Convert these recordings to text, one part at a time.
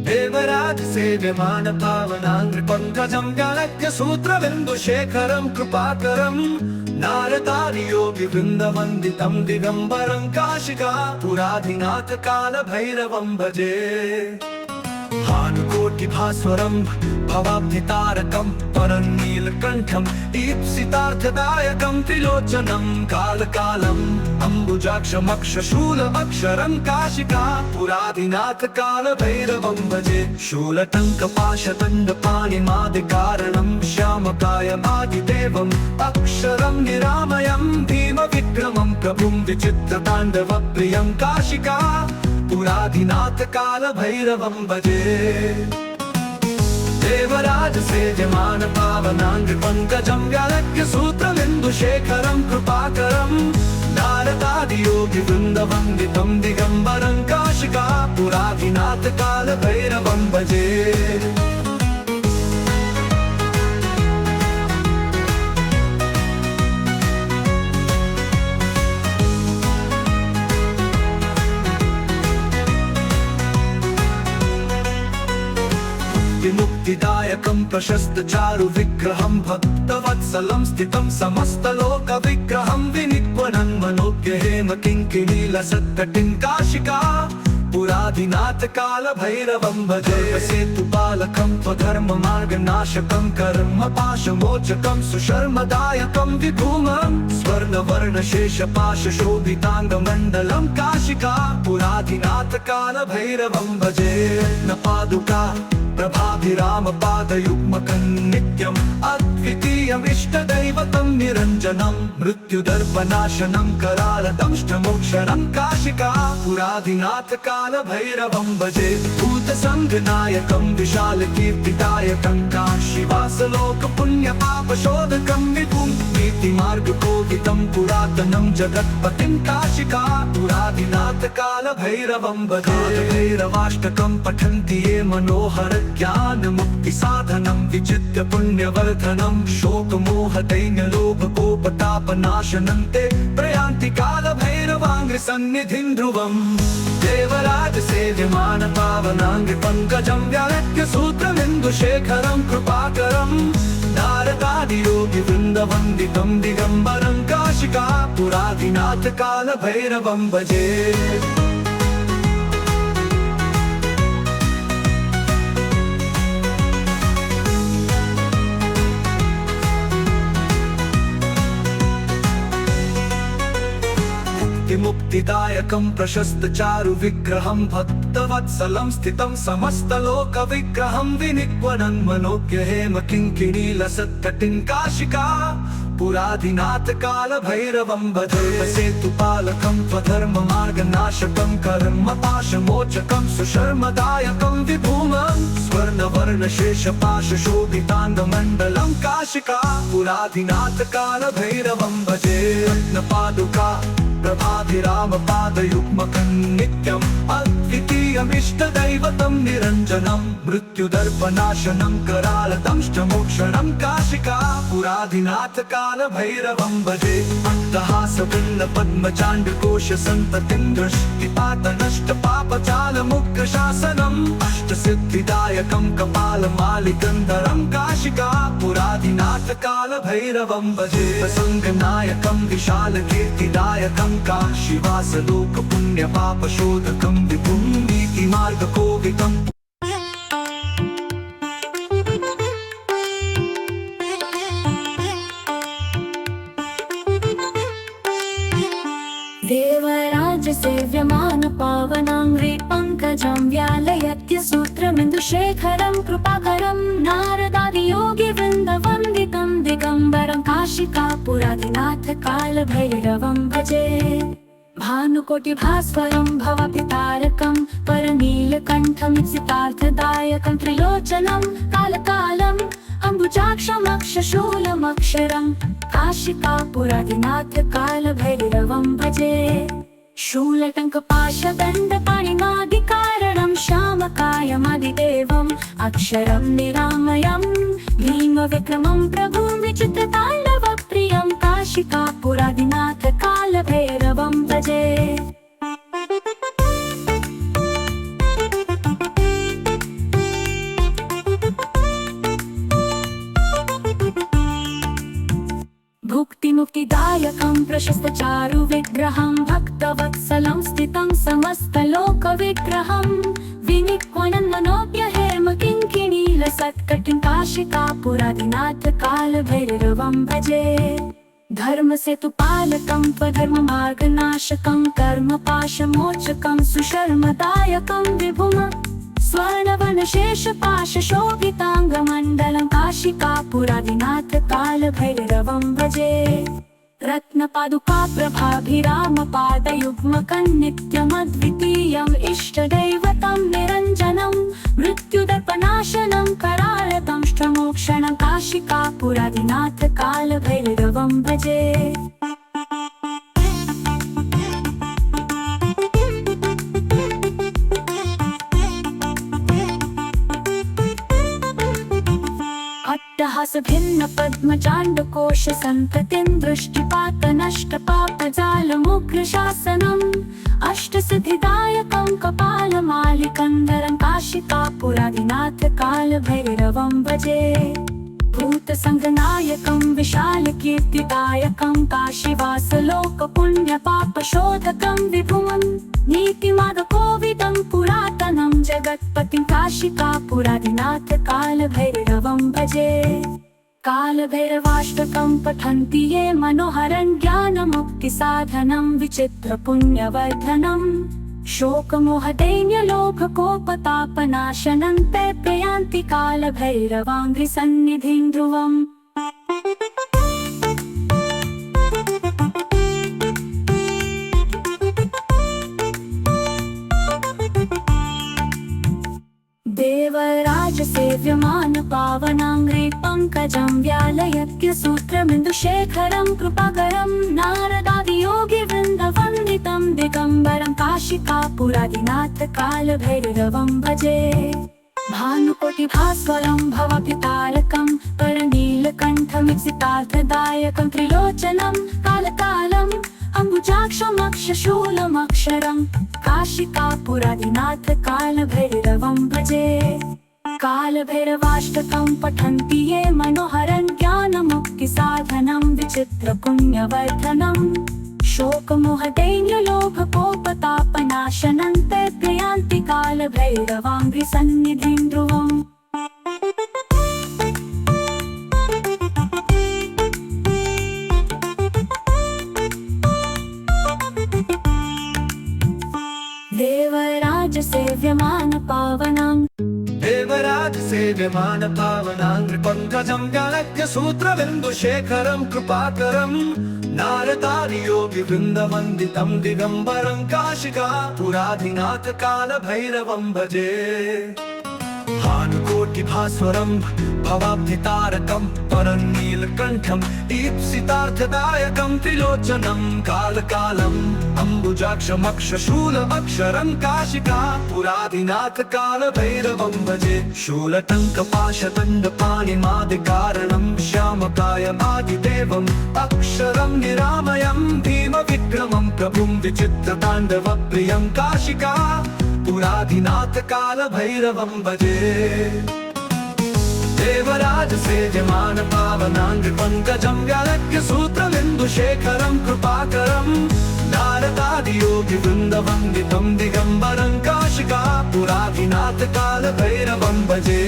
देवराज सेव्यमान पावनांग्रि पंकजं व्यालक्य सूत्रबिन्दुशेखरं कृपाकरं नारदारि योगि वृन्दवन्दितं दिगम्बरं काशिका पुराधिनाथ कालभैरवं भजे भानुकोटि भास्वरं भवाब्धितारकं परनीलकण्ठं दीप्सितार्थदायकं त्रिलोचनं कालकालम् अम्बुजाक्षमक्षशूलमक्षरं काशिका पुराधिनाथ कालभैरवं भजे शूलटङ्कपाशदण्डपाणिमादिकारणं श्यामकायमादिदेवम् अक्षरं निरामयं भीमविक्रमं प्रभुं विचित्रताण्डवप्रियं काशिका पुराधिनाथ कालभैरवं भजे देवराज सेव्यमान पावनांग्रि पंकजं व्यालक्य सूत्रबिन्दुशेखरं कृपाकरं नारदादि योगि वृन्दवन्दितं दिगम्बरं काशिका पुराधिनाथ कालभैरवं भजे मुक्तिदायकं प्रशस्त चारु विग्रहं भक्तवत्सलं स्थितं समस्तलोक विग्रहं विनिक्वनं मनोज्ञ हेम किङ्किणी लसत्कटिं काशिका पुराधिनाथ कालभैरवं भजे सेतुपालकं त्वधर्म मार्गनाशकं कर्मपाशमोचकं सुशर्मदायकं विभूमं स्वर्णवर्णशेषपाशशोभिताङ्गमण्डलं काशिका पुराधिनाथ कालभैरवं भजे न पादुका प्रभाभिराम पादयुग्मकं नित्यम् अद्वितीयमिष्टदैवतं निरञ्जनं मृत्युदर्पनाशनं करालदंष्टमोक्षणं काशिका पुराधिनाथ कालभैरवं भजे भूतसङ्घनायकं विशालकीर्तिदायकं काशीवासलोकपुण्यपापशोधकं विभुं नीतिमार्गकोविदं पुरातनं जगत्पतिं काशिका पुराधिनाथ कालभैरवं भजे भैरवाष्टकं पठन्ति ये मनोहर ज्ञान मुक्ति साधनं विचित्य पुण्यवर्धनं शोकमोह दैन्यलोभ कोपतापनाशनं ते प्रयान्ति कालभैरवाङ्घ्रि सन्निधिं ध्रुवम् देवराज सेव्यमान पावनांग्रि पंकजं व्यालक्य सूत्रबिन्दुशेखरं कृपाकरं नारदादि योगि वृन्दवन्दितं दिगम्बरं काशिका पुराधिनाथ कालभैरवं भजे मुक्तिदायकं प्रशस्त चारु विग्रहं भक्तवत्सलं स्थितं समस्तलोक विग्रहं विनिक्वनं मनोज्ञ हेम किङ्किणी लसत्कटिं काशिका पुराधिनाथ कालभैरवं भजे सेतुपालकं त्वधर्म मार्गनाशकं कर्मपाशमोचकं सुशर्मदायकं विभूमं स्वर्णवर्णशेषपाशशोभिताङ्गमण्डलं काशिका पुराधिनाथ कालभैरवं भजे रत्नपादुका प्रभाभिराम पादयुग्मकं नित्यम् अद्वितीयमिष्टदैवतं निरञ्जनं मृत्युदर्पनाशनं करालदंष्टमोक्षणं काशिका पुराधिनाथ कालभैरवं भजे अट्टहासवृन्नपद्मचाण्डकोशसन्ततिं दृष्टिपातनष्टपापचालमुग्रशासनम् अष्टसिद्धिदायकं कपालमालिकन्धरं काशिका पुराधिनाथ कालभैरवं भजे सङ्गनायकं विशालकीर्तिदायकं काशीवासलोकपुण्यपापशोधकं विभुं नीतिमार्गकोविदम् देवराज सेव्यमान पावनांग्रि पंकजं व्यालयत्य सूत्रबिन्दुशेखरं कृपाकरं नारदादि योगि वृन्दवन्दितं दिगम्बरं काशिका पुराधिनाथ कालभैरवं भजे भानुकोटि भास्वरं भवाब्धितारकं परनीलकण्ठं सितार्थदायकं त्रिलोचनं कालकालम् अम्बुजाक्षमक्षशूलमक्षरं काशिका पुराधिनाथ कालभैरवं भजे शूलटङ्कपाशदण्डपाणिमादिकारणं श्यामकायमादिदेवम् अक्षरं निरामयं भीमविक्रमं प्रभुं विचित्रताण्डवप्रियं काशिका पुराधिनाथ कालभैरवं भजे प्रशस्तचारु विग्रहं भक्तवत्सलं स्थितं समस्तलोकविग्रहं विनिक्वणन् मनोज्ञहेम किङ्किणीलसत्कटिकाशिकापुरादिनाथ कालभैरवं भजे। धर्मसेतुपालकं त्वधर्ममार्गनाशकं कर्मपाशमोचकं सुशर्मदायकं विभुम् स्वर्णवर्णशेषपाशशोभिताङ्गमण्डलं काशिकापुरादिनाथ कालभैरवं भजे। रत्नपादुका प्रभाभिरामपादयुग्मकं नित्यमद्वितीयम् इष्टदैवतं निरञ्जनं मृत्युदर्पनाशनं करालदंष्ट्रमोक्षणं काशिकापुरादिनाथ कालभैरवं भजे। अट्टहास भिन्न पद्मचाण्डकोश सन्ततिं दृष्टिपातनष्टपापजालमुग्रशासनम् अष्टसिद्धिदायकं कपालमालिकन्धरं काशिकापुरादिनाथ कालभैरवं भजे। भूतसङ्गनायकं विशालकीर्तिदायकं काशीवासलोकपुण्यपापशोधकं विभुमं नीतिमार्गकोविदं पुरातनं जगत्पतिं काशिकापुरादिनाथ कालभैरवं भजे। कालभैरवाष्टकं पठन्ति ये मनोहरं ज्ञानमुक्तिसाधनं विचित्रपुण्यवर्धनं शोकमोहदैन्यलोभकोपतापनाशनं ते प्रयान्ति कालभैरवाङ्घ्रिसन्निधिं ध्रुवम्। देवराजसेव्यमान पावनाङ्घ्रि पङ्कजं व्यालयज्ञसूत्रमिन्दुशेखरं कृपाकरं नारदादियोगिवृन्दवन्दितं दिगम्बरं काशिकापुरादिनाथ कालभैरवं भजे। भानुकोटिभास्वरं भवाभ्युतारकं परनीलकण्ठमिसितार्थदायकं त्रिलोचनं कालकालम् अम्बुजाक्षमक्षशूलमक्षरं काशिकापुरादिनाथ कालभैरवं भजे। कालभैरवाष्टकं पठन्ति ये मनोहरं ज्ञानमुक्तिसाधनं विचित्रपुण्यवर्धनं शोकमोहदैन्यलोभकोपतापनाशनं ते प्रयान्ति कालभैरवाङ्घ्रिसन्निधिं ध्रुवम्। देवराजसेव्यमान पावनां देवराजसेव्यमान पावनाङ्घ्रि पङ्कजं व्यालयज्ञसूत्रमिन्दुशेखरं कृपाकरं नारदादियोगिवृन्दवन्दितं दिगम्बरं काशिकापुरादिनाथ कालभैरवं भजे। भानुकोटिभास्वरं भवाब्धितारकं परनीलकण्ठं दीप्सितार्थदायकं त्रिलोचनं कालकालम् अम्बुजाक्षमक्षशूलमक्षरं काशिकापुरादिनाथ कालभैरवं भजे। शूलटङ्कपाशदण्डपाणिमादिकारणं श्यामकायमादिदेवम् अक्षरं निरामयं भीमविक्रमं प्रभुं विचित्रताण्डवप्रियं काशिकापुरादिनाथ कालभैरवं भजे। देवराजसेव्यमान पावनाङ्घ्रि पङ्कजं व्यालयज्ञसूत्रमिन्दुशेखरं कृपाकरं नारदादियोगिवृन्दवन्दितं दिगम्बरं काशिकापुरादिनाथ कालभैरवं भजे।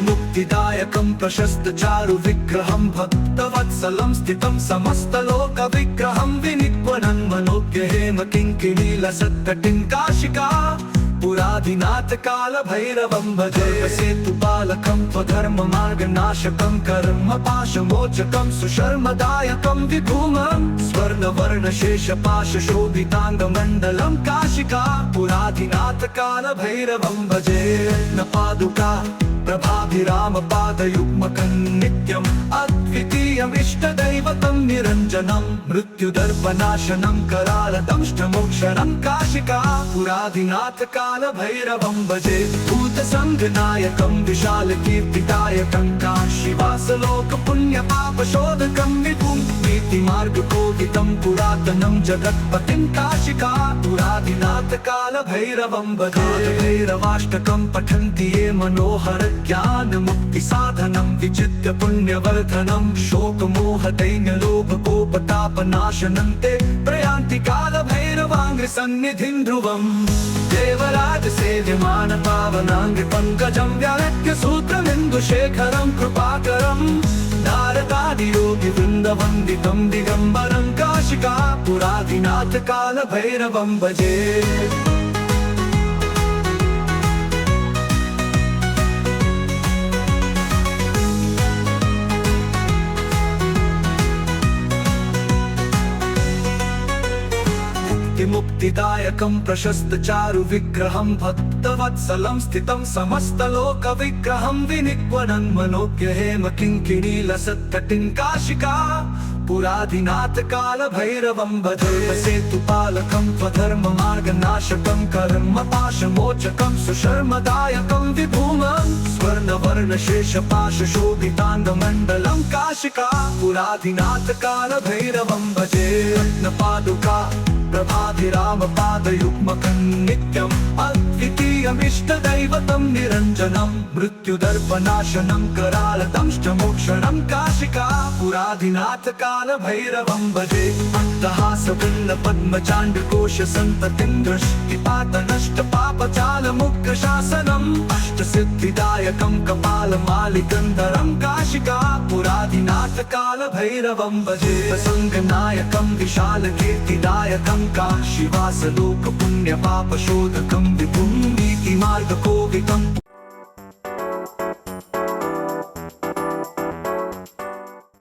मुक्तिदायकं प्रशस्तचारु विग्रहं भक्तवत्सलं स्थितं समस्तलोकविग्रहं विनिक्वणन् मनोज्ञहेम किङ्किणीलसत्कटिं काशिकापुरादिनाथ कालभैरवं भजे। सेतुपालकं त्वधर्ममार्गनाशकं कर्मपाशमोचकं सुशर्मदायकं विभुमं स्वर्णवर्णशेषपाशशोभिताङ्गमण्डलं काशिकापुरादिनाथ कालभैरवं भजे। रत्नपादुका प्रभाभिरामपादयुग्मकं नित्यम् अद्वितीयम् इष्टदैव इष्टदैवतं निरञ्जनं मृत्युदर्पनाशनं करालदंष्टमोक्षरं काशिका पुराधिनाथकालभैरवं भजे भूतसङ्घनायकं विशालकीर्तिदायकं काशीवासलोकपुण्यपापशोधकं विभुं नीतिमार्गकोविदं पुरातनं जगत्पतिं काशिका पुराधिनाथकालभैरवं भजे भैरवाष्टकं पठन्ति ये मनोहर ज्ञानमुक्तिसाधनं विचित्य पुण्यवर्धनं शोकमोहदैन्यलोभकोपतापनाशनं ते प्रयान्ति कालभैरवाङ्घ्रिसन्निधिं ध्रुवम् देवराज सेव्यमान पावनाङ्घ्रिपङ्कजं व्याहत्य सूत्रमिन्दुशेखरं कृपाकरं नारदादियोगिवृन्दवन्दितं दिगम्बरं काशिका पुराधिनाथकालभैरवं भजे मुक्तिदायकं प्रशस्त चारु विग्रहं भक्तवत्सलं स्थितं समस्तलोकविग्रहं विनिक्वणन् मनोज्ञ हेम किङ्किणी लसत्कटिं काशिका पुराधिनाथकालभैरवं भजे सेतुपालकं त्वधर्ममार्गनाशकं कर्मपाशमोचकं सुशर्मदायकं विभूमं स्वर्णवर्णशेषपाशशोभिताङ्गमण्डलं काशिका पुराधिनाथकालभैरवं भजे रत्नपादुका प्रभाधिरामपादयुग्मकं नित्यम् अद्वितीयमिष्टदैवतं निरञ्जनं मृत्युदर्पनाशनं करालदंष्टमोक्षणं काशिका पुराधिनाथकालभैरवं भजे अट्टहासवृन्नपद्मचाण्डकोशसन्ततिं दृष्टिपातनष्टपापचालमुग्रशासनम् अष्टसिद्धिदायकं कपालमालिकन्धरं काशिका पुराधिनाथकालभैरवं भजे प्रसङ्गनायकं विशालकीर्तिदायकं काशीवासलोकपुण्यपापशोधकं विभुं नीतिमार्गकोविदं